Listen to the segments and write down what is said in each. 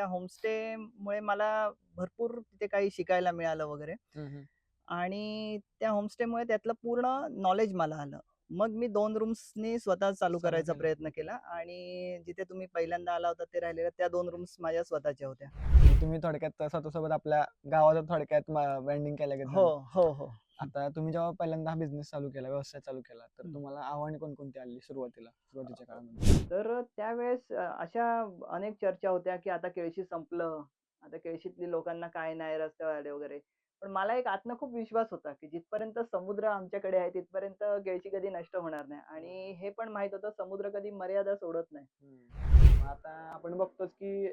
त्या होमस्टेमुळे मला भरपूर तिथे काही शिकायला मिळालं वगैरे. हं, हं. आणि त्या होमस्टेमुळे त्यातलं पूर्ण नॉलेज मला आलं. मग मी 2 रूम्सनी स्वतः चालू चालू करायचा केलं. प्रयत्न केला आणि जिथे तुम्ही पहिल्यांदा आला होता ते राहिलेल्या त्या 2 रूम्स माझ्या स्वतःच्या होत्या. म्हणजे तुम्ही थोडक्यात स्वतःसोबत आपल्या गावाचा थोडक्यात ब्रँडिंग केल्यागत हो, झालं. हो, हो. आता तुम्ही जेव्हा पहिल्यांदा हा बिझनेस चालू केला, व्यवसाय चालू केला, तर हं. तुम्हाला आव्हाने कोणकोणती आली सुरुवातीच्या काळामध्ये? तर त्यावेळेस अशा अनेक चर्चा होत्या, की आता केळशी संपलं. आता केळशीतली लोकांना काय नाही, रस्त्यावर आले वगैरे. पण मला एक आतनं खूप विश्वास होता, की जिथपर्यंत समुद्र आमच्याकडे आहे, तिथपर्यंत केळशी कधी नष्ट होणार नाही. आणि हे पण माहीत होतं, समुद्र कधी मर्यादा सोडत नाही. मग आता आपण बघतोच की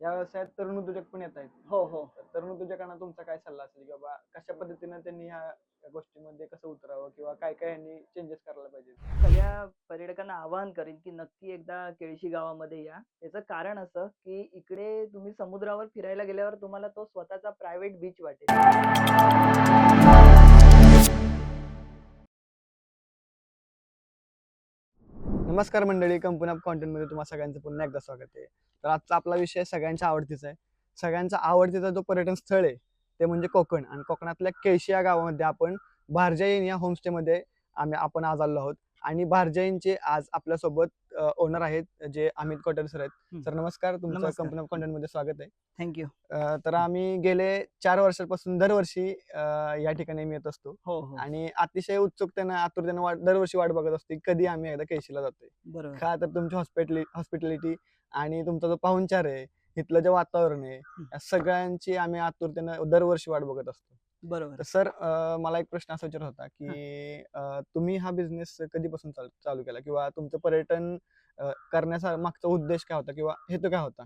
या व्यवसायात तरुण उद्योजक पण येत आहेत. हो, हो. तर तरुण उद्योजकांना तुमचा काय सल्ला असेल की बाबा कशा पद्धतीने त्यांनी ह्या गोष्टीमध्ये कसं उतरावं किंवा काय काय यांनी चेंजेस करायला पाहिजे? सगळ्या पर्यटकांना आवाहन करीन, की नक्की एकदा केळशी गावामध्ये या. याचं कारण असं, की इकडे तुम्ही समुद्रावर फिरायला गेल्यावर तुम्हाला तो स्वतःचा प्रायव्हेट बीच वाटेल. नमस्कार मंडळी, कंपनी ऑफ कॉन्टेंटमध्ये तुम्हा सगळ्यांचं पुन्हा एकदा स्वागत आहे. तर आजचा आपला विषय सगळ्यांच्या आवडतीचा आहे. सगळ्यांचा आवडतीचा जो पर्यटन स्थळ आहे ते म्हणजे कोकण. आणि कोकणातल्या केळशी या गावामध्ये आपण भारजाईन या होमस्टेमध्ये आपण आज आलो आहोत. आणि भारजाईनचे आज आपल्यासोबत ओनर आहेत जे अमित कोटर सर आहेत. हं. सर नमस्कार, तुमचं नमस्कार. कंपनी ऑफ कॉन्टेंटमध्ये स्वागत आहे. Thank you. तर आम्ही गेले 4 वर्षांपासून दरवर्षी या ठिकाणी आम्ही येत असतो. हो, हो. आणि अतिशय उत्सुकतेनं, आतुरतेनं दरवर्षी वाट बघत असतो, की कधी आम्ही एकदा केळशीला जातोय. बरोबर. का तर तुमची हॉस्पिटॅलिटी आणि तुमचा जो पाहुणचार आहे, इथलं जे वातावरण आहे, हं. या सगळ्यांची आम्ही आतुरतेनं दरवर्षी वाट बघत असतो. तर बरोबर. सर, मला एक प्रश्न असा विचारत होता, हां. की तुम्ही हा बिझनेस कधीपासून चालू केला किंवा तुमचं पर्यटन करण्याचा मागचा उद्देश काय होता किंवा हेतू काय होता?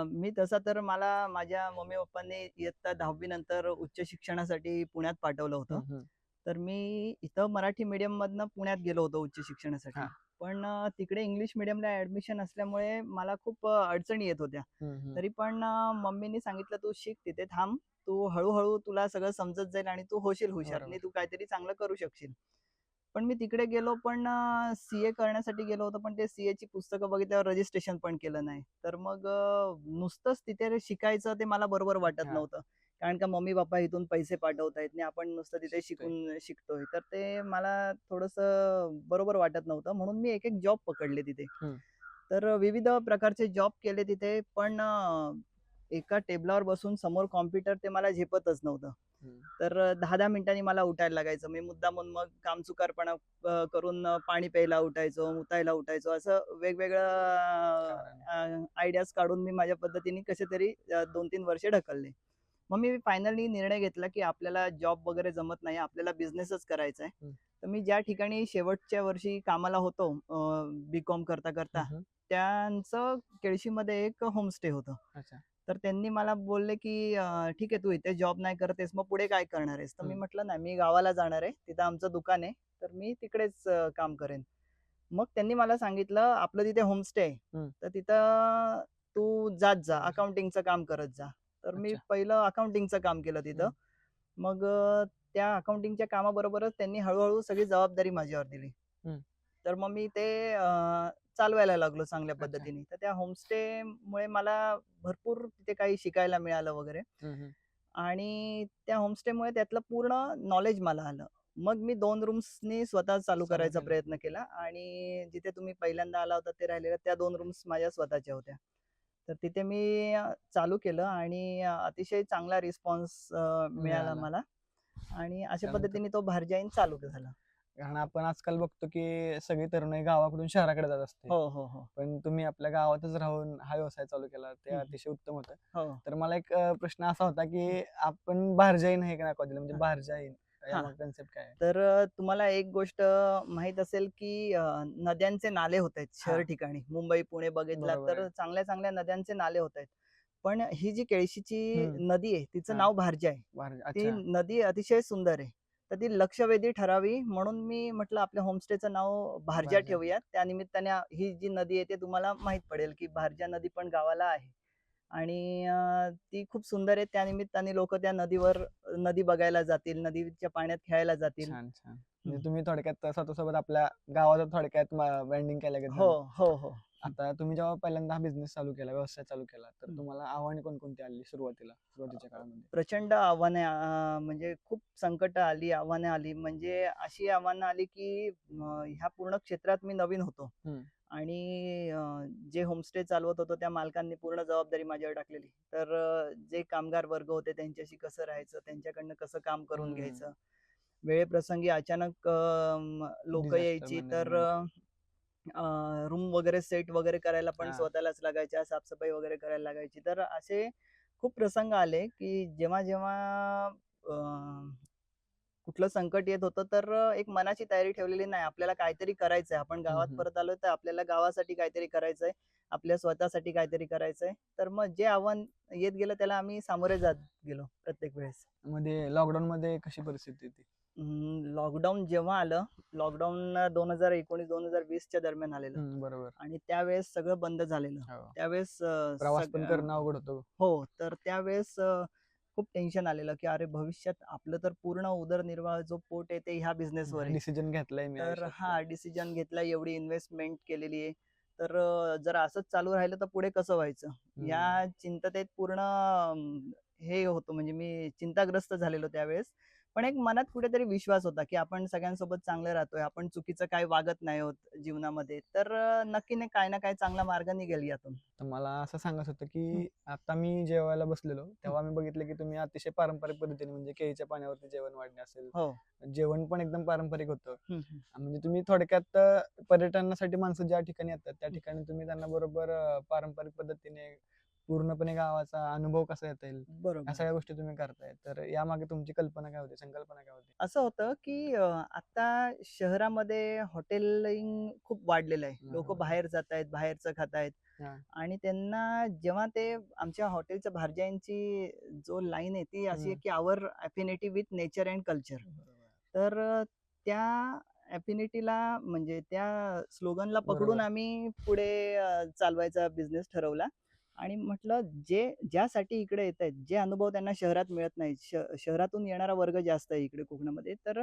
मी तसा तर मला माझ्या मम्मी-पप्पांनी इयत्ता 10वी नंतर उच्च शिक्षणासाठी पुण्यात पाठवलं होतं. हं, हं. तर मी इथं मराठी मीडियममधनं पुण्यात गेलो होतो उच्च शिक्षणासाठी. हां. पण तिकडे इंग्लिश मीडियमला ॲडमिशन असल्यामुळे मला खूप अडचणी येत होत्या. हं, हं. तरी पण मम्मीनी सांगितलं, "तू शिक तिथे थांब. तू हळू तुला सगळं समजत जाईल आणि तू होशील हुशार आणि बरोबर. तू काहीतरी चांगलं करू शकशील." पण मी तिकडे गेलो पण सीए करण्यासाठी गेलो होतो, पण ते सीएची पुस्तकं बघितल्यावर रजिस्ट्रेशन पण केलं नाही. तर मग नुसतंच तिथे शिकायचं ते मला बरोबर वाटत हां. नव्हतं. कारण का मम्मी-पप्पा इथून पैसे पाठवतायत आणि आपण नुसतं तिथे शिकतोय. शिकतोय. तर ते मला थोडंसं बरोबर वाटत नव्हतं. म्हणून मी एक-एक जॉब पकडले तिथे. हं. तर विविध प्रकारचे जॉब केले तिथे. पण एका टेबलावर बसून समोर कॉम्प्युटर ते मला झेपतच नव्हतं. हं. तर 10-10 मिनिटांनी मला उठायला लागायचं. मी मुद्दामून मग कामचुकारपणा करून पाणी प्यायला उठायचो, मुतायला उठायचो. असं वेगवेगळं कारण. आयडियाज काढून मी माझ्या पद्धतीने कसे तरी 2-3 वर्षे ढकलले. मग मी फायनली निर्णय घेतला, की आपल्याला जॉब वगैरे जमत नाही. आपल्याला बिझनेसच करायचा आहे. हं. तर मी ज्या ठिकाणी शेवटच्या वर्षी कामाला होतो बी-कॉम हं, करता-करता, हं. त्यांचं केळशीमध्ये एक होमस्टे होतं. अच्छा. तर त्यांनी मला बोलले, की "ठीक आहे, तू इथे जॉब नाही करत आहेस, मग पुढे काय करणार आहेस?" तर मी हं. म्हटलं, "नाही, मी गावाला जाणार आहे. तिथं आमचं दुकान आहे. तर मी तिकडेच काम करेन." मग त्यांनी मला सांगितलं, "आपलं तिथे होमस्टे आहे. हं. तर तिथं तू जात जा, जाऊ शकतो. अकाउंटिंगचं काम करत जा." तर मी अच्छा. पहिलं अकाउंटिंगचं काम केलं तिथं. हं. मग त्या अकाउंटिंगच्या कामाबरोबरच त्यांनी हळू सगळी जबाबदारी माझ्यावर दिली. हं. तर मग मी ते चालवायला लागलो चांगल्या अच्छा. पद्धतीने. तर त्या होमस्टेमुळे मला भरपूर तिथे काही शिकायला मिळालं वगैरे. हं, हं. आणि त्या होमस्टेमुळे त्यातलं पूर्ण नॉलेज मला आलं. मग मी 2 रूम्सनी स्वतः चालू चालू करायचा केलं. प्रयत्न केला आणि जिथे तुम्ही पहिल्यांदा आला होता ते राहिलेल्या त्या 2 रूम्स माझ्या स्वतःच्या होत्या. तर तिथे मी चालू केलं आणि अतिशय चांगला रिस्पॉन्स मिळाला मिळाला. मला आणि अशा त्यानंतर पद्धतीने तो भारजाईन चालू झाला. कारण आपण आजकाल बघतो, की सगळी तरुणाई गावाकडून शहराकडे जात असते. हो, हो, हो. पण तुम्ही आपल्या गावातच राहून हा व्यवसाय चालू केला. ते हं, हं. अतिशय उत्तम होतं. हो. तर मला एक प्रश्न असा होता, हं. की आपण भारजाईन हे का दिलं? म्हणजे हां, भारजाईन हां. यामागे कन्सेप्ट काय आहे? तर तुम्हाला एक गोष्ट माहीत असेल, की नद्यांचे नाले होतायत शहर हां. ठिकाणी. मुंबई, पुणे बघितलात बरोबर आहे. तर चांगल्या-चांगल्या नद्यांचे नाले होतायत. पण ही जी केळशीची हं. नदी आहे, तिचं हां. नाव भारजा आहे. ती अच्छा. नदी अतिशय सुंदर आहे. तर ती लक्षवेधी ठरावी म्हणून मी म्हटलं आपल्या होमस्टेचं नाव भारजा भारजाईन. ठेवूयात. त्यानिमित्ताने ही जी नदी आहे, ते तुम्हाला माहीत पडेल, की भारजा नदी पण गावाला आहे. आणि ती खूप सुंदर आहे. त्यानिमित्ताने लोकं त्या नदीवर नदी बघायला जातील, नदीच्या पाण्यात खेळायला जातील. छान, छान. हं. म्हणजे तुम्ही थोडक्यात स्वतःसोबत आपल्या गावाचा थोडक्यात ब्रँडिंग केल्यागत हो, झालं. हो, हो. आता तुम्ही जेव्हा पहिल्यांदा हा बिझनेस चालू केला, व्यवसाय चालू केला, तर हं. तुम्हाला आव्हाने कोणकोणती आली सुरुवातीच्या काळामध्ये? प्रचंड आव्हाने म्हणजे खूप संकटं आली, आव्हाने आली. म्हणजे अशी आव्हानं आली, की ह्या पूर्ण क्षेत्रात मी नवीन होतो हं. आणि जे होमस्टे चालवत होतो त्या मालकांनी पूर्ण जबाबदारी माझ्यावर टाकलेली. तर जे कामगार वर्ग होते त्यांच्याशी कसं राहायचं, त्यांच्याकडनं कसं काम करून हं. घ्यायचं. वेळेप्रसंगी अचानक डिझास्टर यायची तर मॅनेजमेंट. रूम वगैरे सेट वगैरे करायला पण हां. स्वतःलाच लागायच्या, साफसफाई वगैरे करायला लागायची. तर असे खूप प्रसंग आले, की जेव्हा-जेव्हा अ, कुठलं संकट येत होतं, तर एक मनाची तयारी ठेवलेली नाही. आपल्याला काहीतरी करायचंय. आपण हं, गावात हं. परत आलोय, तर आपल्याला गावासाठी काहीतरी करायचंय. आपल्या स्वतःसाठी काहीतरी करायचंय. तर मग जे आव्हान येत गेलं, त्याला आम्ही सामोरे जात गेलो प्रत्येक वेळेस. मध्ये लॉकडाऊनमध्ये कशी परिस्थिती होती? लॉकडाऊन जेव्हा आलं, लॉकडाऊन 2019-2020 च्या दरम्यान आलेलं हं, बरोबर. आणि त्यावेळेस सगळं बंद झालेलं. हो. त्यावेळेस प्रवास पण करणं अवघड होतं. हो, तर त्यावेळेस खूप टेन्शन आलेलं, की अरे भविष्यात आपलं तर पूर्ण उदरनिर्वाह जो पोट आहे ते ह्या बिझनेसवर हा आहे. डिसिजन घेतलाय मी तर आयुष्यातला. हा डिसिजन घेतला, एवढी इन्व्हेस्टमेंट केलेली आहे. तर जर असंच चालू राहिलं तर पुढे कसं व्हायचं? या हं. चिंततेत पूर्ण हे होतं म्हणजे मी चिंताग्रस्त झालेलो त्यावेळेस. पण एक मनात कुठेतरी विश्वास होता, की आपण सगळ्यांसोबत चांगलं राहतोय. आपण चुकीचं काही वागत नाही आहोत जीवनामध्ये. तर नक्कीने काही ना काही चांगला मार्ग निघेल यातून. तर मला असं सांगायचं होतं, हं, की आता मी जेवायला बसलेलो, हं. तेव्हा मी बघितलं, की तुम्ही अतिशय पारंपरिक पद्धतीने म्हणजे केळीच्या पाण्यावरती जेवण वाढणे असेल, हो. जेवण पण एकदम पारंपरिक होतं. हं, हं, म्हणजे तुम्ही थोडक्यात पर्यटनासाठी माणसं ज्या ठिकाणी येतात, त्या हं. ठिकाणी तुम्ही त्यांना बरोबर पारंपरिक पद्धतीने पूर्णपणे गावाचा अनुभव कसा येता येईल, ह्या बरोबर. सगळ्या गोष्टी तुम्ही करताय. तर यामागे तुमची कल्पना काय होती? संकल्पना काय होती? असं होतं, की आता शहरामध्ये हॉटेलिंग खूप वाढलेलं आहे. लोकं बरोबर. बाहेर जातायत, बाहेरचं खातायत हां. आणि त्यांना जेव्हा ते आमच्या हॉटेलच्या भार्यांची जो लाईन आहे ती अशी आहे, हं. की our affinity with nature and culture. बरोबर. तर त्या अफिनिटीला म्हणजे त्या स्लोगनला पकडून बरोबर. आम्ही पुढे चालवायचा बिझनेस ठरवला आणि म्हटलं ज्यासाठी इकडे येतायत, जे अनुभव त्यांना शहरात मिळत नाहीत. शहरातून येणारा वर्ग जास्त आहे इकडे कोकणामध्ये. तर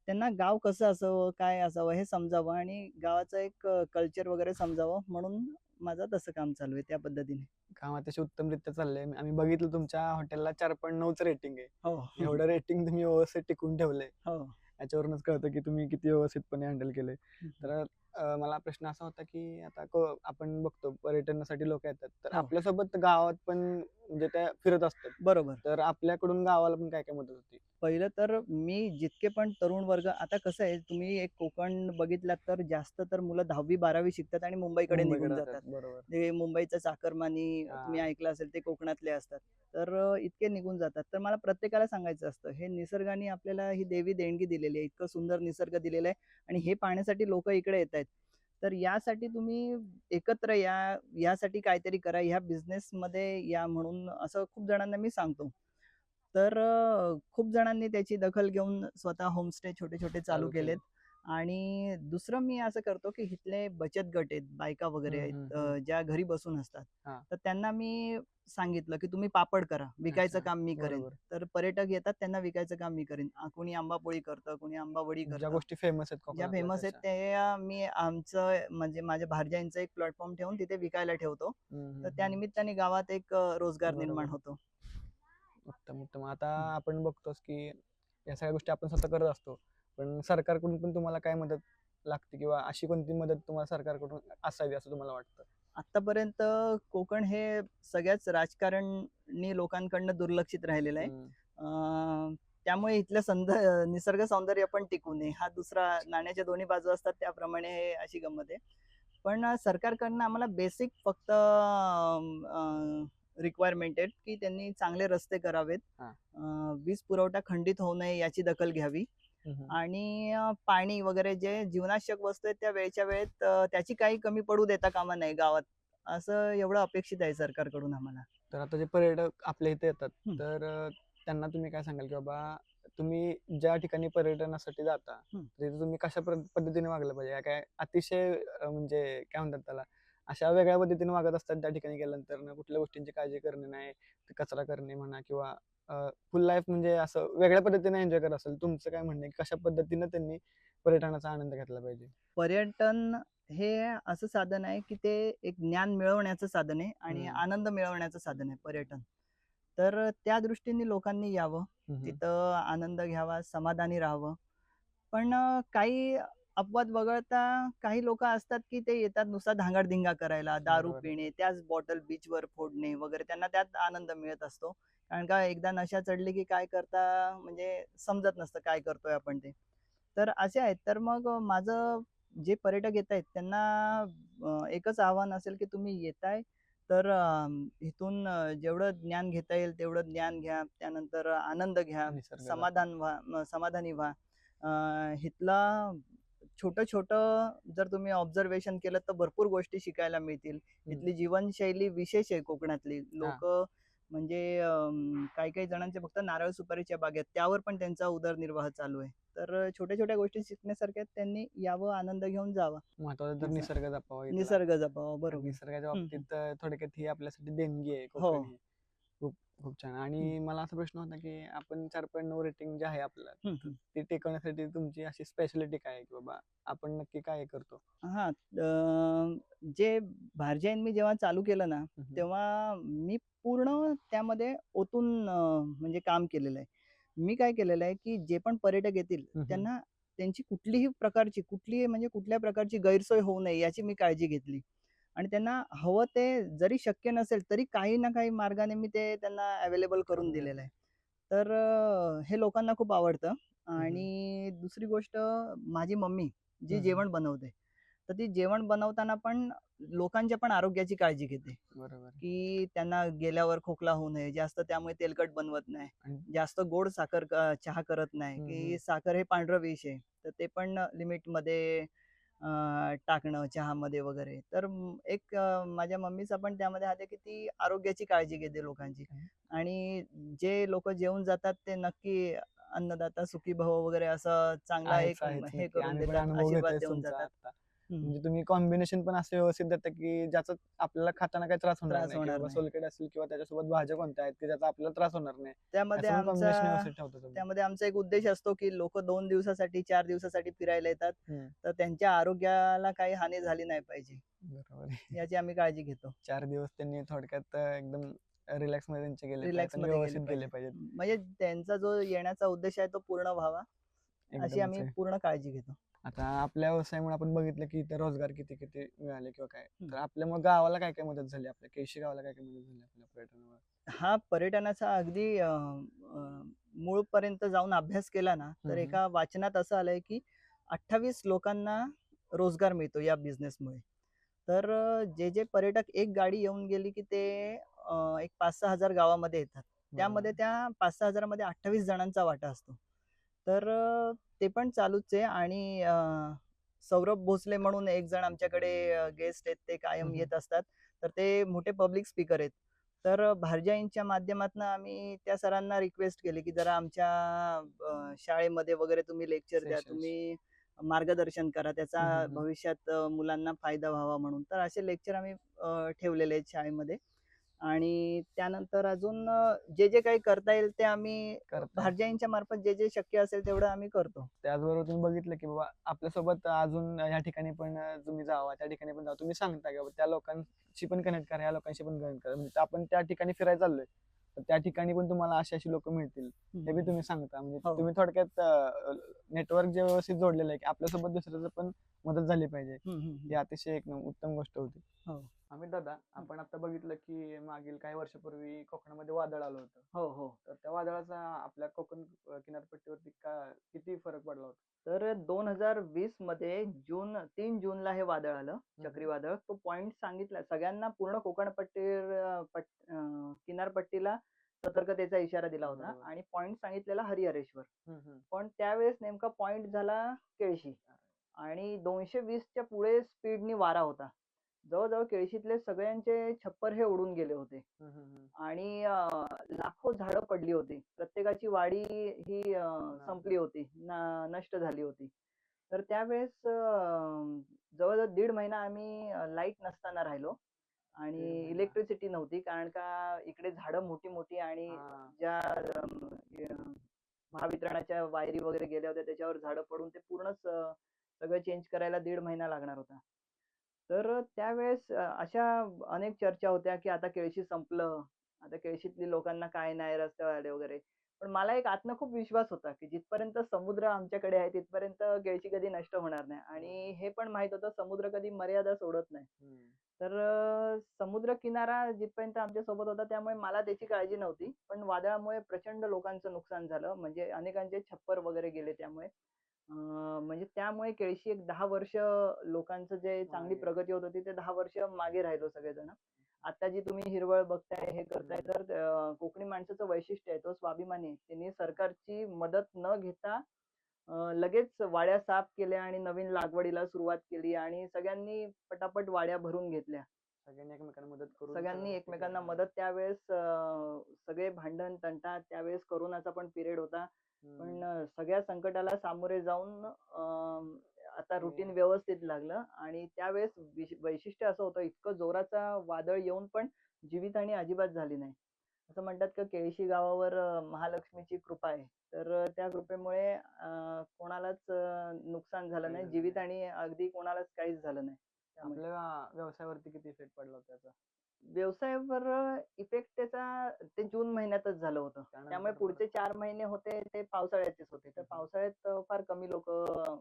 त्यांना गाव कसं असावं, काय असावं हे समजावं आणि गावाचं एक कल्चर वगैरे समजावं म्हणून माझं तसं काम चालू आहे त्या पद्धतीने. काम अतिशय उत्तमरित्या चाललंय. आम्ही बघितलं तुमच्या हॉटेलला 4.9चं रेटिंग आहे. हो. एवढं रेटिंग तुम्ही व्यवस्थित टिकवून ठेवलंय. हो. याच्यावरूनच कळतं की तुम्ही किती व्यवस्थितपणे हँडल केलंय. हं, हं. तर मला प्रश्न असा होता की आता आपण बघतो पर्यटनासाठी लोकं येतात. तर हो. आपल्यासोबत गावात पण म्हणजे त्या फिरत असतात. बरोबर. तर आपल्याकडून गावाला पण काय-काय मदत होती? पहिलं तर मी जितके पण तरुण वर्ग आता कसं आहे तुम्ही एक कोकण बघितलात तर जास्त तर मुलं 10वी-12वी शिकतात आणि मुंबईकडे मुंबईकडे निघून जातात. जातात. बरोबर. ते मुंबईचं चाकरमानी तुम्ही हां. ऐकलं असेल ते कोकणातले असतात. तर इतके निघून जातात. तर मला प्रत्येकाला सांगायचं असतं हे निसर्गाने आपल्याला ही देवी देणगी दिलेली आहे. इतकं सुंदर निसर्ग दिलेला आहे आणि हे पाहण्यासाठी लोकं इकडे येतायत. तर यासाठी तुम्ही एकत्र या, यासाठी काहीतरी करा, ह्या बिझनेसमध्ये या म्हणून असं खूप जणांना मी सांगतो. तर खूप जणांनी त्याची दखल घेऊन स्वतः होमस्टे छोटे-छोटे चालू चालू केलेत केले. आणि दुसरं मी असं करतो, की इथले बचत गट आहेत, बायका वगैरे हं, आहेत, हं, हं. ज्या घरी बसून असतात. हां. तर त्यांना मी सांगितलं, की तुम्ही पापड करा, विकायचं अच्छा. काम मी करेन. बरोबर. तर पर्यटक येतात त्यांना विकायचं काम मी करेन. कोणी आंबापोळी करतं, कोणी आंबावडी ज्या करतं. गोष्टी फेमस आहेत ज्या कोकणातल्या फेमस आहेत त्याच्या. ते मी आमचं म्हणजे माझ्या भार्यांचं एक प्लॅटफॉर्म ठेवून तिथे विकायला ठेवतो. हं, तर हं, त्या हं. निमित्ताने गावात एक रोजगार निर्माण बरोबर. होतो. उत्तम, उत्तम. आता हं. आपण बघतोच, की या सगळ्या गोष्टी आपण स्वतः करत असतो. पण सरकारकडून पण तुम्हाला काय मदत लागते किंवा अशी कोणती मदत तुम्हाला सरकारकडून असावी असं तुम्हाला वाटतं? आत्तापर्यंत कोकण हे सगळ्याच राजकारणी लोकांकडनं दुर्लक्षित राहिलेलं आहे. हं. अ, त्यामुळे इथलं निसर्ग सौंदर्य पण टिकू नये. हा दुसरा नाण्याच्या दोन्ही बाजू असतात त्याप्रमाणे हे अशी गंमत आहे. पण सरकारकडनं आम्हाला बेसिक फक्त रिक्वायरमेंट आहेत, की त्यांनी चांगले रस्ते करावेत. हां. वीज पुरवठा खंडित होऊ नये याची दखल घ्यावी. हं, हं. आणि पाणी वगैरे जे जीवनावश्यक वस्तू आहेत त्या वेळच्या वेळेत त्याची काही कमी पडू देता कामा नये गावात. असं एवढं अपेक्षित आहे सरकारकडून आम्हाला. तर आता जे पर्यटक आपल्या इथे येतात, हं, तर त्यांना तुम्ही काय सांगाल, की बाबा तुम्ही ज्या ठिकाणी पर्यटनासाठी जाता, हं. तिथे तुम्ही कशा पद्धतीने वागलं पाहिजे? काय अतिशय म्हणजे काय म्हणतात त्याला, अशा वेगळ्या पद्धतीने वागत असतात त्या ठिकाणी गेल्यानंतर ना कुठल्या गोष्टींची काळजी करणे नाही, कचरा करणे म्हणा किंवा फुल लाईफ म्हणजे असं वेगळ्या पद्धतीने एन्जॉय करत असेल, तुमचं काय म्हणणं आहे की कशा पद्धतीनं त्यांनी पर्यटनाचा आनंद घेतला पाहिजे? पर्यटन हे असं साधन आहे, की ते एक ज्ञान मिळवण्याचं साधन आहे आणि हम्म. आनंद मिळवण्याचं साधन आहे पर्यटन. तर त्या दृष्टीने लोकांनी यावं, हम्म. तिथं आनंद घ्यावा, समाधानी राहावं. पण काही अपवाद वगळता काही लोकं असतात, की ते येतात नुसता धांगड-धिंगा करायला, दारू बरोबर आहे. पिणे, त्याच बॉटल बीचवर फोडणे वगैरे त्यांना त्यात आनंद मिळत असतो. कारण का एकदा नशा चढली, की काय करता म्हणजे समजत नसतं काय करतोय आपण ते. तर असे आहेत. तर मग माझं जे पर्यटक येतायत त्यांना एकच आव्हान असेल, की तुम्ही येताय तर इथून जेवढं ज्ञान घेता येईल तेवढं ज्ञान घ्या. त्यानंतर आनंद घ्या, निसर्ग दाखवा. समाधानी व्हा. इथला छोटं-छोटं जर तुम्ही ऑब्झर्वेशन केलं तर भरपूर गोष्टी शिकायला मिळतील. हम्म. इथली जीवनशैली विशेष आहे कोकणातली. हा. लोकं म्हणजे काही-काही जणांचे फक्त नारळ सुपारीच्या बाग आहेत. त्यावर पण त्यांचा उदरनिर्वाह चालू आहे. तर छोट्या-छोट्या गोष्टी शिकण्यासारख्या आहेत. त्यांनी यावं, आनंद घेऊन जावा. महत्वाचं तर असं. निसर्ग जपावा इथला. निसर्ग जपावा. आणि बरोबर. निसर्गाच्या हं, हं. बाबतीत थोडक्यात ही आपल्यासाठी देणगी आहे हो. कोकण ही. खूप खूप छान. हं, आणि मला असा प्रश्न होता की आपण 4.9 रेटिंग जे आहे आपलं, हं, तर हं. ते टिकवण्यासाठी तुमची अशी स्पेशालिटी काय आहे की बाबा आपण नक्की काय करतो? हां. जे भारजैन मी जेव्हा चालू केलं ना, हम्म. तेव्हा मी पूर्ण त्यामध्ये ओतून म्हणजे काम केलेलं आहे. मी काय केलेलं आहे, की जे पण पर्यटक येतील हम्म. त्यांना त्यांची कुठलीही म्हणजे कुठल्या प्रकारची गैरसोय होऊ नये याची मी काळजी घेतली. आणि त्यांना हवं ते जरी शक्य नसेल तरी काही ना काही मार्गाने मी ते त्यांना अवेलेबल करून करून दिलेलं देतो. आहे. तर हे लोकांना खूप आवडतं. हम्म. आणि दुसरी गोष्ट माझी मम्मी जी हम्म. जेवण बनवते. तर ती जेवण बनवताना पण लोकांच्या पण आरोग्याची काळजी घेते, बरोबर आहे. की त्यांना गेल्यावर खोकला होऊ नये. जास्त त्यामुळे तेलकट बनवत नाही. आणि जास्त गोड चहा करत नाही, हम्म. की साखर हे पांढरं विष आहे. तर ते पण लिमिटमध्ये टाकणं चहामध्ये वगैरे. तर माझ्या मम्मीचा पण त्यामध्ये हात आहे, की ती आरोग्याची काळजी घेते लोकांची. हम्म. आणि जे लोकं जेवून जातात ते नक्की अन्नदाता सुखी भव वगैरे असं चांगला आहेच, एक आहेच. हे नक्की. करून आम्ही पण देतात, अनुभव आशीर्वाद घेतोय देऊन तुमचा जातात. आता. हं, म्हणजे तुम्ही कॉम्बिनेशन पण असं व्यवस्थित देता, की ज्याचा आपल्याला खाताना काही त्रास होणार त्रास नाही, की होणार बाबा नाही. सोलकढी असेल किंवा त्याच्यासोबत भाज्या कोणत्या आहेत, की ज्याचा आपल्याला त्रास होणार नाही. त्यामध्ये याचं पण आमचा कॉम्बिनेशन व्यवस्थित ठेवता तुम्ही. त्यामध्ये आमचा एक उद्देश असतो, की लोकं 2 दिवसासाठी, 4 दिवसासाठी फिरायला येतात. हं. तर त्यांच्या आरोग्याला काही हानी झाली नाही पाहिजे, बरोबर आहे. याची आम्ही काळजी घेतो. 4 दिवस त्यांनी थोडक्यात एकदम रिलॅक्समध्ये त्यांचे गेले पाहिजेत आणि रिलॅक्समध्ये गेले व्यवस्थित गेले पाहिजेत. पाहिजेत. म्हणजे त्यांचा जो येण्याचा उद्देश आहे तो पूर्ण व्हावा, अशी एकदमच आम्ही आहे. पूर्ण काळजी घेतो. आता आपल्या व्यवसायामुळे आपण बघितलं, की इथे रोजगार किती मिळाले किंवा काय. हं. तर आपल्यामुळे गावाला काय काय मदत झाली? आपल्या केशी गावाला काय काय मदत झाली आपल्या पर्यटनामुळे? हा पर्यटनाचा अगदी अ, मूळपर्यंत जाऊन अभ्यास केला ना, तर हं. एका वाचनात असं आलंय, की 28 लोकांना रोजगार मिळतो या बिझनेसमुळे. तर जे पर्यटक एक गाडी येऊन गेली, की ते एक 5,000-6,000 गावामध्ये येतात. बरोबर त्यामध्ये आहे. त्या 5,000-6,000 मध्ये 28 जणांचा वाटा असतो. तर ते पण चालूच आहे आणि सौरभ भोसले म्हणून एक जण आमच्याकडे गेस्ट आहेत, ते कायम हं. येत असतात. तर ते मोठे पब्लिक स्पीकर आहेत. तर भारजाईंच्या माध्यमातून आम्ही त्या सरांना रिक्वेस्ट केली, की जरा आमच्या शाळेमध्ये वगैरे तुम्ही लेक्चर द्या. सेशन्स. तुम्ही मार्गदर्शन करा. हं, त्याचा हं, हं. भविष्यात मुलांना फायदा व्हावा म्हणून. तर असे लेक्चर आम्ही ठेवलेले आहेत शाळेमध्ये. आणि त्यानंतर अजून जे काही करता येईल ते आम्ही करताय. भारजाईंच्या मार्फत जे शक्य असेल तेवढं आम्ही करतो. त्याचबरोबर तुम्ही बघितलं, की बाबा आपल्यासोबत अजून ह्या ठिकाणी पण तुम्ही जावा, त्या ठिकाणी पण जावा. तुम्ही सांगता, की बाबा त्या लोकांशी पण कनेक्ट करा, ह्या लोकांशी पण कनेक्ट करा. म्हणजे आपण त्या ठिकाणी फिरायला चाललोय, तर त्या ठिकाणी पण तुम्हाला अशी-अशी लोकं मिळतील. हं, हे बी हं. तुम्ही सांगता. म्हणजे हो. तुम्ही थोडक्यात नेटवर्क जे व्यवस्थित जोडलेलं आहे, की आपल्यासोबत दुसऱ्याचं पण मदत झाली पाहिजे. हं, हं, ही हं. अतिशय एक उत्तम गोष्ट होती. हो. अमित दादा, हं. आपण आता बघितलं, की मागील काही वर्षापूर्वी कोकणामध्ये वादळ आलं होतं. हो, हो. तर त्या वादळाचा आपल्या कोकण किनारपट्टीवरती किती फरक पडला होता? तर 2020 मध्ये 3 जूनला हे वादळ आलं, हं, हं. चक्रीवादळ. तो पॉइंट सांगितला सगळ्यांना पूर्ण कोकण किनारपट्टीला सतर्कतेचा इशारा दिला होता बरोबर. आणि पॉइंट सांगितलेला हरिहरेश्वर. हं, हं. पण त्यावेळेस नेमका पॉइंट झाला केळशी आणि 220च्या पुढे स्पीडनी वारा होता. जवळ-जवळ केळशीतले सगळ्यांचे छप्पर हे उडून गेले होते. हं, हं, हं. आणि लाखो झाडं पडली होती. प्रत्येकाची वाडी ही नाश संपली होती, नष्ट झाली होती. तर त्यावेळेस जवळ-जवळ दीड महिना आम्ही लाईट नसताना राहिलो आणि दीड महिना. इलेक्ट्रिसिटी नव्हती कारण का इकडे झाडं मोठी-मोठी आणि हां. ज्या महावितरणाच्या वायरी वगैरे गेल्या होत्या त्याच्यावर झाडं पडून ते पूर्णच सगळं चेंज करायला दीड महिना लागणार होता. तर त्यावेळेस अशा अनेक चर्चा होत्या, की आता केळशी संपलं. आता केळशीतली लोकांना काय नाही रस्त्यावर आले वगैरे. पण मला एक आतनं खूप विश्वास होता, की जिथपर्यंत समुद्र आमच्याकडे आहे तिथपर्यंत केळशी कधी नष्ट होणार नाही आणि हे पण माहीत होतं समुद्र कधी मर्यादा सोडत नाही. हं. तर समुद्र किनारा जिथपर्यंत आमच्यासोबत होता त्यामुळे मला त्याची काळजी नव्हती. पण वादळामुळे प्रचंड लोकांचं नुकसान झालं. म्हणजे अनेकांचे छप्पर वगैरे गेले त्यामुळे. म्हणजे त्यामुळे केळशी एक 10 वर्ष लोकांचं जे चांगली मागे. प्रगती होत होती, ते 10 वर्ष मागे राहिलो सगळेजण. आता जी तुम्ही हिरवळ बघताय, हे करताय, हं. तर कोकणी माणसाचं वैशिष्ट्य आहे, तो स्वाभिमानी आहे. त्यांनी सरकारची मदत न घेता लगेच वाड्या साफ केल्या आणि नवीन लागवडीला सुरुवात केली आणि सगळ्यांनी पटापट वाड्या भरून घेतल्या. सगळ्यांनी एकमेकांना मदत करून सगळ्या सगळ्यांनी गोष्टी एकमेकांना केल्या. हां. मदत त्यावेळेस सगळे भांडण-तंटा त्यावेळेस कोरोनाचा पण पिरियड होता. पण हं. सगळ्या संकटाला सामोरे जाऊन आता तुम्ही रुटीन व्यवस्थित लागलं आणि त्यावेळेस वैशिष्ट्य असं होतं, इतकं जोराचा वादळ येऊन पण जीवितहानी अजिबात झाली नाही. असं म्हणतात की केळशी गावावर महालक्ष्मीची कृपा आहे. तर त्या कृपेमुळे कोणालाच नुकसान झालं काही नाही. झालं नाही. जीवितहानी अगदी कोणालाच काहीच झालं नाही त्यामुळे. आपल्या व्यवसायावरती किती इफेक्ट पडला होता त्याचा? व्यवसायावर इफेक्ट त्याचा ते जून महिन्यातच झालं होतं. त्यामुळे त्यानंतर परत पुढचे 4 महिने होते ते पावसाळ्याचेच होते. तर हं, हं. पावसाळ्यात फार कमी लोकं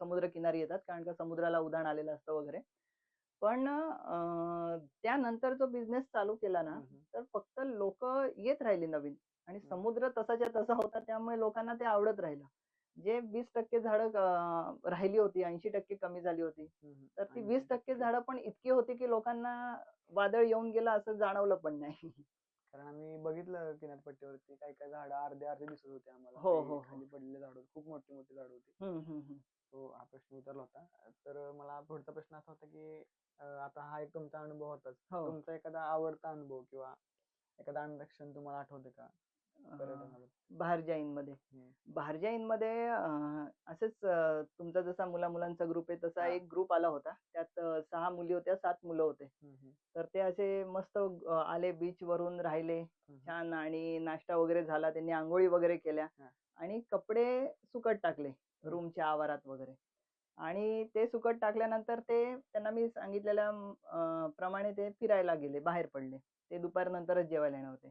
समुद्रकिनारी येतात कारण का समुद्राला उधाण आलेलं असतं वगैरे. पण त्यानंतर जो बिझनेस चालू केला ना, हं, हं. तर फक्त लोकं येत राहिली नवीन आणि हं. समुद्र तसाच्या तसा होता त्यामुळे लोकांना ते आवडत राहिलं. जे 20% झाडं राहिली होती, 80% कमी झाली होती. हं, हं. तर ती 20% 80% झाडं पण इतकी होती की लोकांना वादळ येऊन गेलं असं जाणवलं पण नाही. कारण आम्ही बघितलं किनारपट्टीवरती काही-काही झाडं अर्धे-अर्धे दिसत होते आम्हाला. हो, ते हो, हो. खाली पडलेले झाडं होते. खूप मोठी-मोठी झाडं होती. हं, हं, हं. तो हा प्रश्न विचारला होता. तर मला पुढचा प्रश्न असा होता, की आता हा एक तुमचा अनुभव होताच. हो. तुमचा एखादा आवडता अनुभव किंवा एखादा आनंदाचा क्षण तुम्हाला आठवतोय का अ, पर्यटनाबद्दल? बहारजाईनमध्ये. हं. बहारजाईनमध्ये असेच तुमचा जसा मुला-मुलांचा ग्रुप आहे तसा हां. एक ग्रुप आला होता. त्यात 6 मुली होत्या, 7 मुलं होते. हं, हं. तर ते असे मस्त आले बीचवरून राहिले हं, हं. छान आणि नाश्ता वगैरे झाला. त्यांनी अंघोळी वगैरे केल्या हां. आणि कपडे सुकत टाकले हं. रूमच्या आवारात वगैरे. आणि ते सुकत टाकल्यानंतर ते त्यांना मी सांगितलेल्या प्रमाणे ते फिरायला गेले, बाहेर पडले. ते दुपारनंतरच जेवायला येणार होते.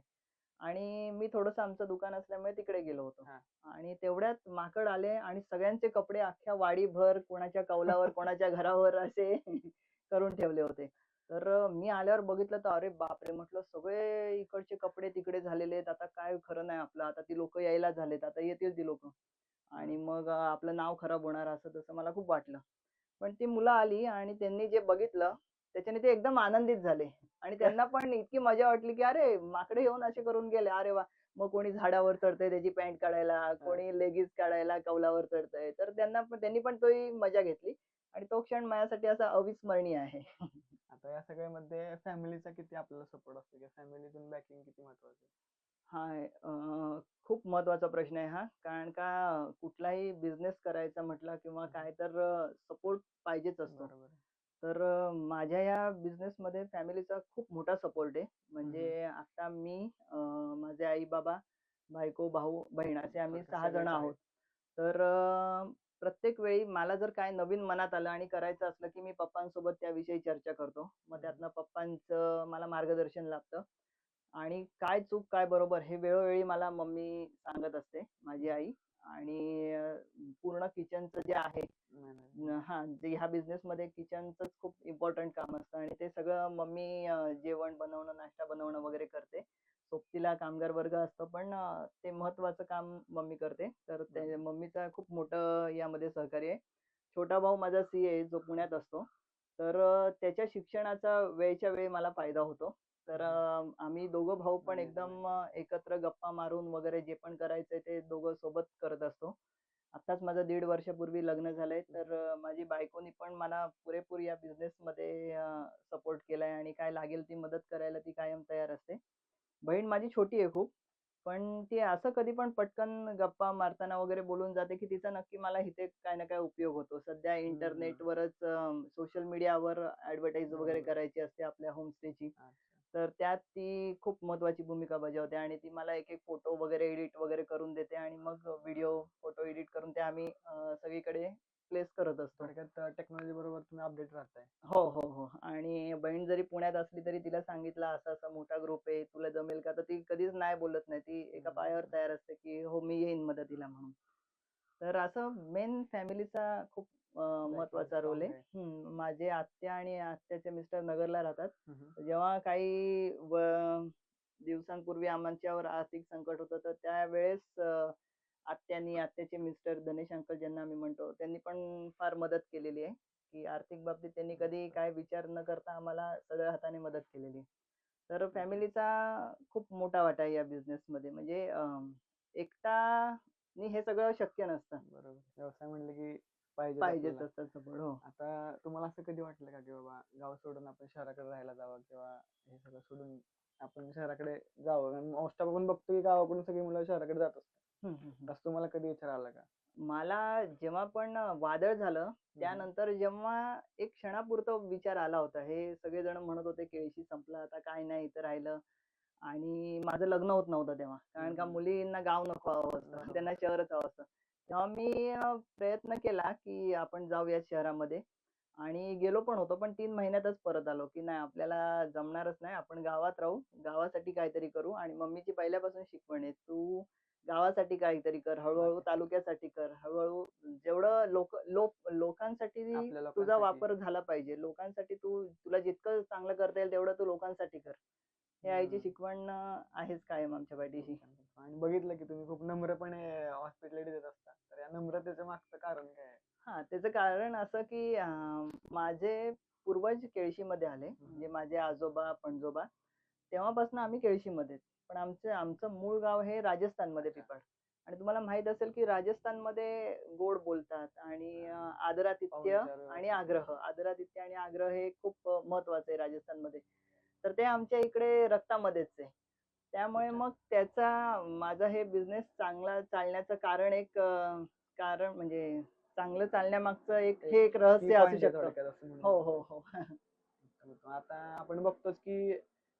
आणि मी थोडंसं आमचं दुकान असल्यामुळे तिकडे गेलो होतो. हां. आणि तेवढ्यात माकड आले आणि सगळ्यांचे कपडे अख्ख्या वाडीभर, कोणाच्या कौलावर, कोणाच्या घरावर असे करून ठेवले होते. तर मी आल्यावर बघितलं तर अरे बापरे! म्हटलं सगळे इकडचे कपडे तिकडे झालेले आहेत. आता काय खरं नाही आपलं. आता ती लोकं यायला झालेत. आता येतील ती लोकं. आणि हं. मग आपलं नाव खराब होणार असं तसं मला खूप वाटलं. पण ती मुलं आली आणि त्यांनी जे बघितलं, त्याच्याने ते एकदम आनंदित झाले आणि त्यांना पण इतकी मजा वाटली, की "अरे, माकडे येऊन असे करून गेले. अरे वाह!" मग कोणी झाडावर चढतंय त्याची पॅन्ट काढायला, हां. कोणी लेगिन्स काढायला कौलावर चढतंय. तर त्यांनी पण ती मजा घेतली आणि तो क्षण माझ्यासाठी असा अविस्मरणीय आहे. आता या सगळ्यामध्ये फॅमिलीचा किती आपल्याला सपोर्ट असतो किंवा फॅमिलीतून बॅकिंग किती महत्वाची आहे? हां, खूप महत्त्वाचा प्रश्न आहे हा. कारण का कुठलाही बिझनेस करायचा म्हटला किंवा हं, हं. काय तर सपोर्ट पाहिजेच असतो. बरोबर आहे. तर माझ्या या बिझनेसमध्ये फॅमिलीचा खूप मोठा सपोर्ट आहे. हं, हं. म्हणजे आता मी, माझे आई-बाबा, बायको, भाऊ, बहीण असे आम्ही थोडक्यात 6 जण सगळेच आहोत. आहेत. तर प्रत्येक वेळी मला जर काय नवीन मनात आलं आणि करायचं असलं, की मी पप्पांसोबत त्याविषयी चर्चा करतो. मग हं, हं. त्यातनं पप्पांचं मला मार्गदर्शन लाभतं. आणि काय चूक, काय बरोबर हे वेळोवेळी मला मम्मी सांगत असते, हं, माझी हं. आई. आणि पूर्ण किचनचं जे आहे मॅनेज. हं. हां, जे ह्या बिझनेसमध्ये किचनचंच खूप इम्पोर्टंट काम असतं आणि ते सगळं मम्मी जेवण बनवणं, नाश्ता बनवणं वगैरे करते. सोबतीला कामगार वर्ग असतो, पण ते महत्त्वाचं काम मम्मी करते. तर ते बरोबर. मम्मीचं खूप मोठं यामध्ये सहकार्य आहे. छोटा भाऊ माझा सी-ए जो पुण्यात असतो. तर त्याच्या शिक्षणाचा वेळच्या वेळी मला फायदा होतो. तर हं, हं. आम्ही दोघं भाऊ पण मॅनेज एकदम मॅनेज. एकत्र गप्पा मारून वगैरे जे पण करायचंय ते दोघं सोबत करत असतो. आत्ताच माझं 1.5 वर्षापूर्वी लग्न झालंय, हं, तर हं. माझी बायकोनी पण मला पुरेपूर या बिझनेसमध्ये सपोर्ट केलाय आणि काय लागेल ती मदत करायला ती कायम तयार असते. बहीण माझी छोटी आहे खूप. पण ती असं कधी पण पटकन गप्पा मारताना वगैरे बोलून जाते, की तिचा नक्की मला इथे काही ना काही उपयोग होतो. सध्या हम्म. इंटरनेटवरच सोशल मीडियावर ॲडव्हर्टाइज वगैरे बरोबर. करायची असते आपल्या होमस्टेची. अच्छा. तर त्यात ती खूप महत्त्वाची भूमिका बजावते आणि ती मला एक-एक फोटो वगैरे एडिट वगैरे करून देते आणि मग व्हिडिओ, फोटो एडिट करून ते आम्ही सगळीकडे प्लेस करत असतो. थोडक्यात टेक्नॉलॉजी बरोबर तुम्ही अपडेट राहताय. हो, हो, हो. आणि बहीण जरी पुण्यात असली तरी तिला सांगितलं असा-असा मोठा ग्रुप आहे, तुला जमेल का? तर ती कधीच नाही बोलत नाही. ती एका पायावर हम्म. तयार असते, की हो मी येईन मदतीला म्हणून. तर असं मेन फॅमिलीचा खूप बॅकग्राऊंड महत्त्वाचा रोल स्ट्रॉंग आहे. आहे. माझे आत्या आणि आत्याचे मिस्टर नगरला राहतात. हम्म. तर जेव्हा काही दिवसांपूर्वी आमच्यावर आर्थिक संकट होतं, तर त्यावेळेस आत्यानी, आत्याचे मिस्टर गणेश अंकल ज्यांना आम्ही म्हणतो, त्यांनी पण फार मदत केलेली आहे, की आर्थिक बाबतीत त्यांनी कधी मस्त. काय विचार न करता आम्हाला सगळ्या हाताने मदत केलेली आहे. तर हम्म. फॅमिलीचा खूप मोठा वाटा आहे या बिझनेसमध्ये. म्हणजे एकट्याने हे सगळं शक्य नसतं. बरोबर. व्यवसाय म्हणलं की पाहिजेच पाहिजेच आपल्याला. असतात सपोर्ट. हो. आता तुम्हाला असं कधी वाटलं का की बाबा गाव सोडून आपण शहराकडे राहायला जावं किंवा हे सगळं सोडून आपण शहराकडे जावं? मोस्ट ऑफ आपण बघतो की गावाकडून सगळी मुलं शहराकडे जात असतात. हं, हं, हं. तसं तुम्हाला कधी विचार आला का? मला जेव्हा पण वादळ झालं, हम्म. त्यानंतर जेव्हा एक क्षणापुरता विचार आला होता. हे सगळेजण म्हणत होते, "केळशी संपलं, आता काय नाही इथं राहिलं." आणि माझं लग्न होत नव्हतं तेव्हा. कारण का हम्म. मुलींना गाव नको हवं असतं. बरोबर. त्यांना शहरच हवं असतं. तेव्हा मी प्रयत्न केला, की आपण जाऊया शहरामध्ये आणि गेलो पण होतो. पण 3 महिन्यातच परत आलो, की नाही आपल्याला जमणारच नाही. आपण गावात राहू, गावासाठी काहीतरी करू आणि मम्मीची पहिल्यापासून शिकवण आहे, "तू गावासाठी काहीतरी कर, हळू बाकी तालुक्यासाठी कर, हळू जेवढं लोकांसाठी आपल्या तुझा लोकांसाठी. वापर झाला पाहिजे. लोकांसाठी तुला जितकं चांगलं करता येईल तेवढं तू लोकांसाठी कर." हे आईची हम्म. शिकवण आहेच कायम आमच्या पाठीशी. लोकांसाठी. आणि बघितलं की तुम्ही खूप नम्रपणे हॉस्पिटॅलिटी देत असता. तर या नम्रतेच्या मागचं कारण काय आहे? हां, त्याचं कारण असं की माझे पूर्वज केळशीमध्ये आले. म्हणजे हम्म. माझे आजोबा, पणजोबा तेव्हापासून आम्ही केळशीमध्येच. पण आमचं मूळ गाव हे राजस्थानमध्ये अच्छा. पिपळ आणि तुम्हाला माहीत असेल की राजस्थानमध्ये गोड बोलतात आणि आणि आदरातिथ्य पाहुणचार आणि व्यवस्थित आग्रह. असतो. आदरातिथ्य आणि आग्रह हे खूप महत्वाचं आहे राजस्थानमध्ये. तर ते आमच्या इकडे रक्तामध्येच आहे. खूप त्यामुळे छान. मग माझा हे बिझनेस चांगला चालण्याचं कारण कारण म्हणजे चांगलं चालण्यामागचं एक हे एक की रहस्य असू पॉइंट आहे शकतं. थोडक्यात असं म्हणू हो, शकतो. हो, हो. उत्तम, उत्तम. आता आपण बघतोच की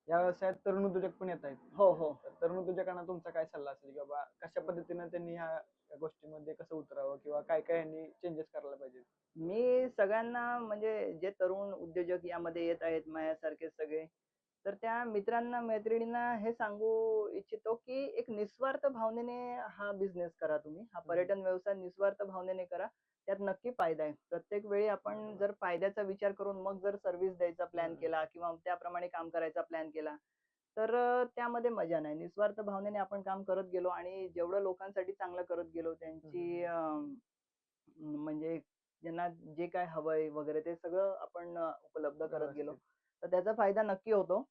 या व्यवसायात तरुण उद्योजक पण येत आहेत. हो, हो. तर तरुण उद्योजकांना तुमचा काय सल्ला असेल की बाबा कशा पद्धतीने त्यांनी ह्या गोष्टीमध्ये कसं उतरावं किंवा काय काय यांनी चेंजेस करायला पाहिजेत? मी सगळ्यांना म्हणजे जे तरुण उद्योजक यामध्ये येत आहेत माझ्यासारखे सगळे, तर त्या मित्रांना, मैत्रिणींना हे सांगू इच्छितो, की एक निस्वार्थ भावनेने हा बिझनेस करा तुम्ही. हा हम्म. पर्यटन व्यवसाय निस्वार्थ भावनेने करा. त्यात नक्की फायदा आहे. प्रत्येक वेळी आपण बरोबर. जर फायद्याचा विचार करून मग जर सर्व्हिस द्यायचा प्लॅन हम्म. केला किंवा त्याप्रमाणे काम करायचा प्लॅन केला, तर त्यामध्ये मजा नाही. निस्वार्थ भावनेने आपण काम करत गेलो आणि जेवढं लोकांसाठी चांगलं करत गेलो, त्यांची हम्म. म्हणजे ज्यांना जे काय हवंय वगैरे ते सगळं आपण उपलब्ध करत गेलो, व्यवस्थित. तर त्याचा फायदा नक्की होतो.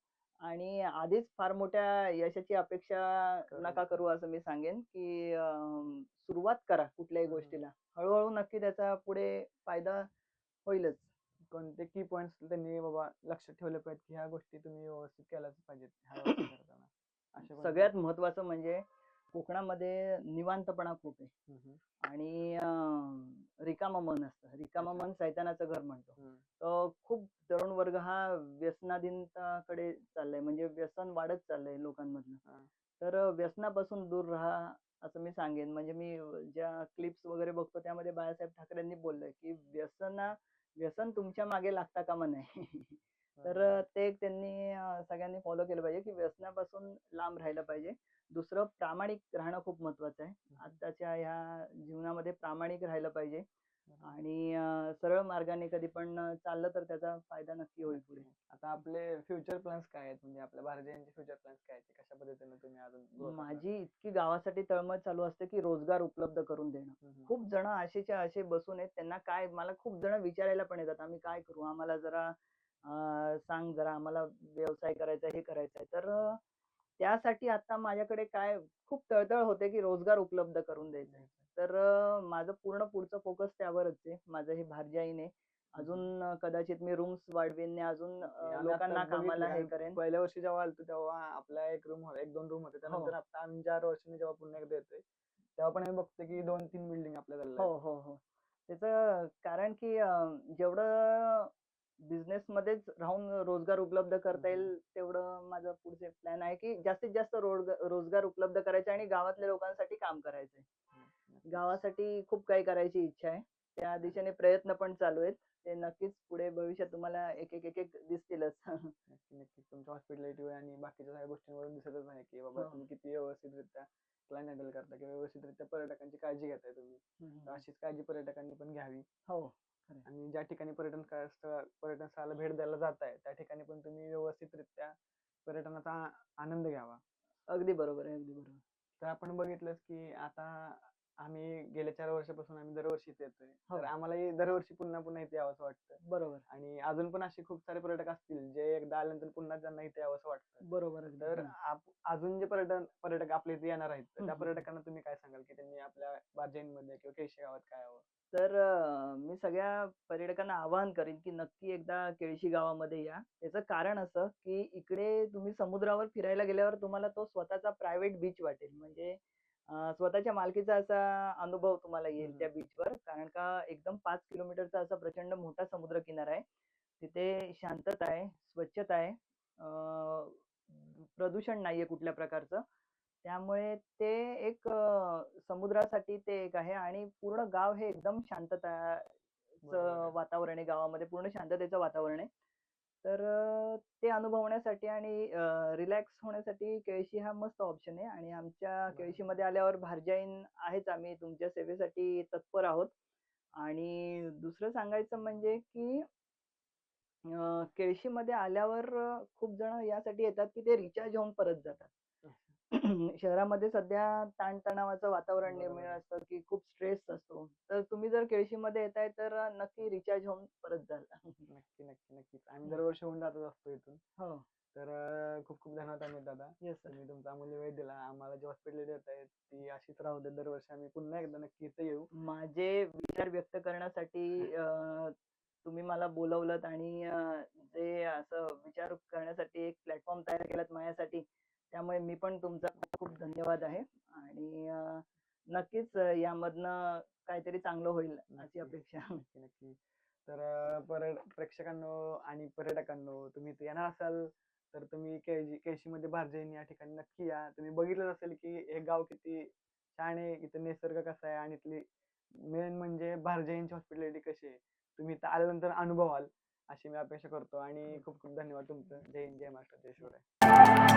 आणि आधीच फार मोठ्या यशाची अपेक्षा करू नका नका. करू असं मी सांगेन, की सुरुवात करा कुठल्याही हम्म. गोष्टीला. हळू नक्की त्याचा पुढे फायदा होईलच. कोणते की पॉइंट्स त्यांनी बाबा लक्षात ठेवले पाहिजेत की ह्या गोष्टी तुम्ही व्यवस्थित केल्याच पाहिजेत हा व्यवसाय करताना? असे कोणते आहेत? सगळ्यात महत्त्वाचं म्हणजे कोकणामध्ये निवांतपणा खूप आहे. हम्म. आणि रिकामं मन असतं. रिकामं अच्छा. मन सैतानाचं घर म्हणतो. हम्म. तर खूप तरुण वर्ग हा व्यसनाधीनताकडे चाललाय. म्हणजे व्यसन वाढत चाललंय लोकांमधलं. हा. तर व्यसनापासून दूर राहा, असं मी सांगेन. म्हणजे मी ज्या क्लिप्स वगैरे बघतो त्यामध्ये बाळासाहेब ठाकरेंनी बोललंय, की व्यसन तुमच्या मागे लागता कामा नये. तर बरोबर. ते एक त्यांनी सगळ्यांनी फॉलो केलं पाहिजे, की व्यसनापासून लांब राहिलं पाहिजे. दुसरं प्रामाणिक राहणं खूप महत्वाचं आहे. हम्म. आत्ताच्या ह्या जीवनामध्ये प्रामाणिक राहिलं पाहिजे बरोबर. आणि सरळ मार्गाने कधी पण चाललं तर त्याचा फायदा नक्की होईल नक्की पुढे. नाही. आता आपले फ्युचर प्लॅन्स काय आहेत? म्हणजे आपल्या भारतीयांचे फ्युचर प्लॅन्स काय आहेत? ते कशा पद्धतीने तुम्ही अजून ग्रो करणार? माझी इतकी गावासाठी तळमळ चालू असते, की रोजगार उपलब्ध करून देणं. हम्म. खूप जण असेच्या असे बसून आहेत. त्यांना काय मला खूप जण विचारायला पण येतात, "आम्ही काय करू? आम्हाला जरा सांग जरा आम्हाला व्यवसाय करायचा आहे, हे करायचं आहे." तर त्यासाठी आता माझ्याकडे काय खूप तळतळ होते, की रोजगार उपलब्ध करून द्यायचा आहे. द्यायचं. तर माझं पूर्ण पुढचं फोकस त्यावरच आहे. माझं हे भार्जाईन आहे अजून कदाचित मी रूम्स वाढवीन, अजून आम्ही लोकांना आता कामाला बघितलं, हे आम्ही करेन. पहिल्या वर्षी जेव्हा आलतो तेव्हा आपल्या एक रूम एक दोन रूम होते. हो. त्यानंतर आता आम्ही 4 वर्षांनी जेव्हा पुन्हा एकदा येतोय तेव्हा पण आम्ही बघतो की 2-3 बिल्डिंग आपल्या झालेल्या हो, आहेत. हो, हो. त्याचं कारण की जेवढं बिझनेसमध्येच राहून रोजगार उपलब्ध करता येईल, तेवढं माझं पुढचे प्लॅन आहे, की जास्तीत जास्त रोजगार उपलब्ध करायचे आणि गावातल्या लोकांसाठी काम करायचंय. नक्कीच. गावासाठी खूप काही करायची इच्छा आहे. त्या दिशेने प्रयत्न पण चालू आहेत. ते नक्कीच पुढे भविष्यात तुम्हाला एक दिसतीलच. नक्की, नक्कीच. तुमच्या हॉस्पिटॅलिटी आणि बाकीच्या सगळ्या गोष्टींवरून दिसतच आहे, की बाबा हो. तुम्ही किती व्यवस्थितरित्या क्लायंट हँडल करता किंवा व्यवस्थितरित्या पर्यटकांची काळजी घेताय तुम्ही. हं, तर हं. अशीच काळजी पर्यटकांनी पण घ्यावी हो. खरं आहे. आणि ज्या ठिकाणी पर्यटन स्थळाला भेट द्यायला जाताय, त्या ठिकाणी पण तुम्ही व्यवस्थितरित्या पर्यटनाचा आनंद घ्यावा. अगदी बरोबर आहे, अगदी बरोबर. तर आपण बघितलंच की आता आम्ही गेल्या 4 वर्षापासून आम्ही दरवर्षी इथे येतोय. हो. तर आम्हालाही दरवर्षी पुन्हा इथे यावंसं वाटतं. बरोबर. आणि अजून पण असे खूप सारे पर्यटक असतील जे एकदा आल्यानंतर पुन्हा त्यांना इथे यावंसं वाटतं. बरोबर अगदी. तर हं. अजून जे पर्यटक आपल्या इथे येणार आहेत, तर हं, त्या हं, हं. पर्यटकांना तुम्ही काय सांगाल की त्यांनी आपल्या बार्जेनमध्ये किंवा केळशी गावात काय यावं? तर मी सगळ्या पर्यटकांना आवाहन करीन, की नक्की एकदा केळशी गावामध्ये या. त्याचं कारण असं, की इकडे तुम्ही समुद्रावर फिरायला गेल्यावर तुम्हाला तो स्वतःचा प्रायव्हेट बीच वाटेल. म्हणजे स्वतःच्या मालकीचा असा अनुभव तुम्हाला हं, येईल हं. त्या बीचवर. कारण का एकदम 5 किलोमीटरचा असा प्रचंड मोठा समुद्रकिनारा आहे. तिथे शांतता आहे, स्वच्छता आहे. प्रदूषण नाहीये कुठल्या प्रकारचं. त्यामुळे ते एक समुद्रासाठी ते एक आहे आणि पूर्ण गाव हे एकदम बरोबर शांतताचं आहे. वातावरण आहे गावामध्ये. पूर्ण शांततेचं वातावरण आहे. तर ते अनुभवण्यासाठी आणि रिलॅक्स होण्यासाठी केळशी हा मस्त ऑप्शन आहे आणि आमच्या बरोबर. केळशीमध्ये आल्यावर भारजाईन आहेच. आम्ही तुमच्या सेवेसाठी तत्पर आहोत आणि दुसरं सांगायचं म्हणजे की केळशीमध्ये आल्यावर खूप जण यासाठी येतात, की ते रिचार्ज होऊन परत जातात. शहरामध्ये सध्या ताणतणावाचं वातावरण बरोबर निर्माण आहे. असतं, की खूप स्ट्रेस असतो. तर तुम्ही जर केळशीमध्ये येताय तर नक्की रिचार्ज होऊन परत जाल. नक्की, नक्की, नक्कीच. आम्ही हं. दरवर्षी होऊन जातच असतो इथून. हो. तर खूप खूप धन्यवाद अमित दादा. Yes sir. तुम्ही तुमचा अमूल्य वेळ दिला. आम्हाला जी हॉस्पिटॅलिटी देताय ती अशीच राहू दे. दरवर्षी आम्ही पुन्हा एकदा नक्की इथे येऊ. माझे विचार व्यक्त करण्यासाठी तुम्ही मला बोलवलंत आणि जे असं विचार करण्यासाठी एक प्लॅटफॉर्म तयार केलात माझ्यासाठी, त्यामुळे मी पण तुमचा खूप खूप धन्यवाद आहे आणि नक्कीच यामधनं काहीतरी चांगलं होईल अशी नक्की, अपेक्षा. नक्की, नक्की. तर प्रेक्षकांनो आणि पर्यटकांनो तुम्ही इथे येणार असाल तर तुम्ही केळशीमध्ये भारजैन या ठिकाणी नक्की या. तुम्ही बघितलंच असेल की हे गाव किती छान आहे, इथं निसर्ग कसा आहे आणि इथली मेन म्हणजे भारजैनची हॉस्पिटॅलिटी कशी आहे. तुम्ही इथं आल्यानंतर अनुभवाल अशी मी अपेक्षा करतो आणि खूप खूप धन्यवाद तुमचं. जय हिंद, जय महाराष्ट्र, जय शिवराय.